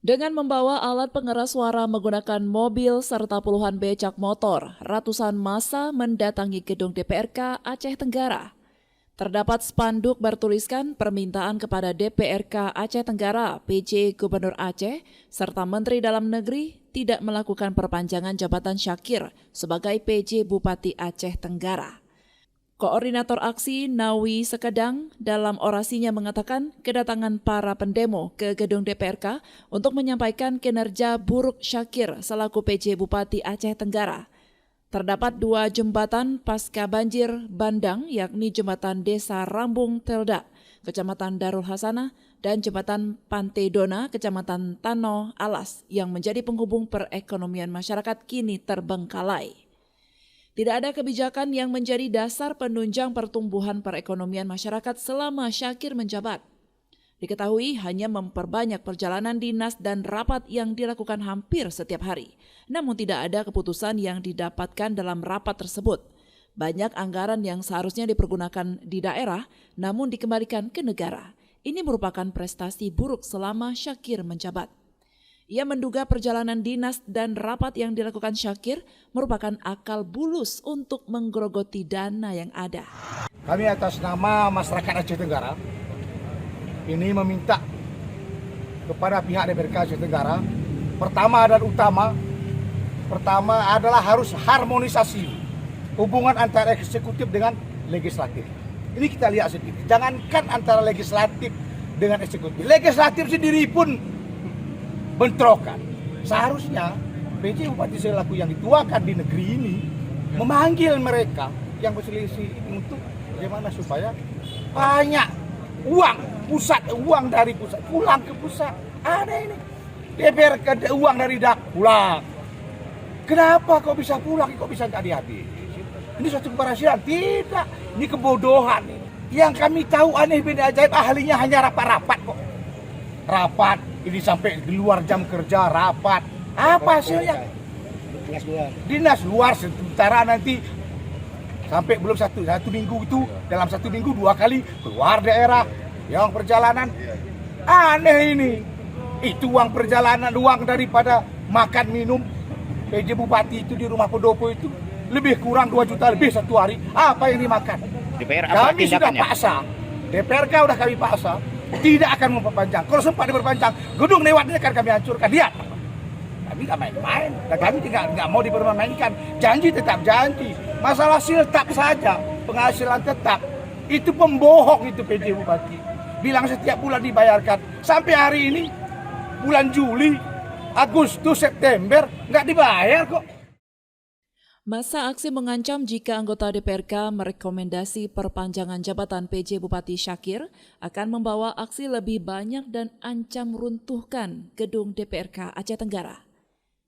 Dengan membawa alat pengeras suara menggunakan mobil serta puluhan becak motor, ratusan massa mendatangi gedung DPRK Aceh Tenggara. Terdapat spanduk bertuliskan permintaan kepada DPRK Aceh Tenggara, PJ Gubernur Aceh, serta Menteri Dalam Negeri tidak melakukan perpanjangan jabatan Syakir sebagai PJ Bupati Aceh Tenggara. Koordinator aksi Nawi Sekedang dalam orasinya mengatakan kedatangan para pendemo ke gedung DPRK untuk menyampaikan kinerja buruk Syakir selaku PJ Bupati Aceh Tenggara. Terdapat 2 jembatan pasca banjir bandang, yakni Jembatan Desa Rambung Telda, Kecamatan Darul Hasanah, dan Jembatan Pantai Dona, Kecamatan Tano Alas, yang menjadi penghubung perekonomian masyarakat kini terbengkalai. Tidak ada kebijakan yang menjadi dasar penunjang pertumbuhan perekonomian masyarakat selama Syakir menjabat. Diketahui hanya memperbanyak perjalanan dinas dan rapat yang dilakukan hampir setiap hari. Namun tidak ada keputusan yang didapatkan dalam rapat tersebut. Banyak anggaran yang seharusnya dipergunakan di daerah namun dikembalikan ke negara. Ini merupakan prestasi buruk selama Syakir menjabat. Ia menduga perjalanan dinas dan rapat yang dilakukan Syakir merupakan akal bulus untuk menggerogoti dana yang ada. Kami atas nama masyarakat Aceh Tenggara ini meminta kepada pihak DPRK Aceh Tenggara, pertama dan utama adalah harus harmonisasi hubungan antara eksekutif dengan legislatif. Ini kita lihat sendiri, jangankan antara legislatif dengan eksekutif. Legislatif sendiri pun bentrokan. Seharusnya PJ Bupati selaku yang dituakan di negeri ini memanggil mereka yang berselisih untuk bagaimana supaya banyak uang dari pusat pulang ke pusat. Ada ini DPRK uang dari dak pulang. Kenapa kok bisa pulang, kok bisa nggak dihabis? Ini suatu keberhasilan? Tidak, ini kebodohan ini. Yang kami tahu aneh beda ajaib, ahlinya hanya rapat-rapat kok. Rapat, ini sampai di luar jam kerja, rapat. Apa hasilnya? Dinas luar, sementara nanti sampai belum satu minggu itu, dalam 1 minggu 2 kali keluar daerah. Yang perjalanan, aneh ini. Itu uang perjalanan, uang daripada makan minum PJ Bupati itu di rumah pendopo itu lebih kurang 2 juta lebih satu hari. Apa yang dimakan? Kami sudah paksa, DPRK udah kami paksa, tidak akan memperpanjang. Kalau sempat diperpanjang, gedung Dewan ini akan kami hancurkan. Lihat, kami nggak main-main, dan kami nggak mau dipermainkan. Janji tetap janji. Masalah siltap saja, penghasilan tetap. Itu pembohong itu PJ Bupati. Bilang setiap bulan dibayarkan. Sampai hari ini, bulan Juli, Agustus, September, nggak dibayar kok. Masa aksi mengancam jika anggota DPRK merekomendasi perpanjangan jabatan PJ Bupati Syakir akan membawa aksi lebih banyak dan ancam runtuhkan gedung DPRK Aceh Tenggara.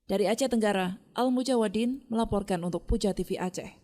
Dari Aceh Tenggara, Al Mujawadin melaporkan untuk Puja TV Aceh.